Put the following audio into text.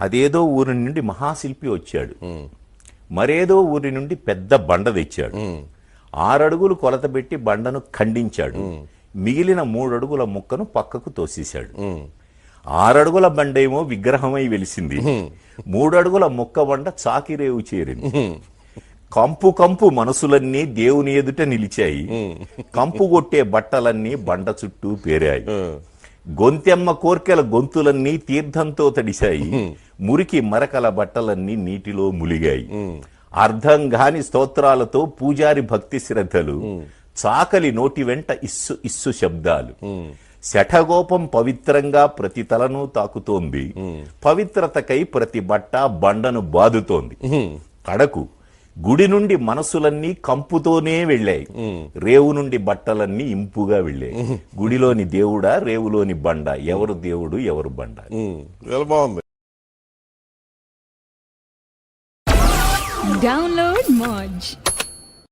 అదేదో ఊరి నుండి మహాశిల్పి వచ్చాడు. మరేదో ఊరి నుండి పెద్ద బండ తెచ్చాడు. 6 అడుగులు కొలత పెట్టి బండను ఖండించాడు. మిగిలిన 3 అడుగుల ముక్కను పక్కకు తోసేశాడు. 6 అడుగుల బండేమో విగ్రహమై వెలిసింది. 3 అడుగుల ముక్క బండ చాకిరేవు చేరింది. కంపు కంపు మనసులన్నీ దేవుని ఎదుట నిలిచాయి. కంపు కొట్టే బట్టలన్నీ బండ చుట్టూ పేరాయి. గొంతెమ్మ కోర్కెల గొంతులన్నీ తీర్థంతో తడిశాయి. మురికి మరకల బట్టలన్నీ నీటిలో ములిగాయి. అర్థం గాని స్తోత్రాలతో పూజారి భక్తి శ్రద్ధలు, చాకలి నోటి వెంట ఇస్సు ఇస్సు శబ్దాలు. శఠగోపం పవిత్రంగా ప్రతి తలను తాకుతోంది. పవిత్రతకై ప్రతి బట్ట బండను బాదుతోంది. కడకు గుడి నుండి మనసులన్నీ కంపుతోనే వెళ్ళాయి. రేవు నుండి బట్టలన్నీ ఇంపుగా వెళ్ళాయి. గుడిలోని దేవుడా, రేవులోని బండ, ఎవరు దేవుడు ఎవరు బండ? బాగుంది. Download Moj.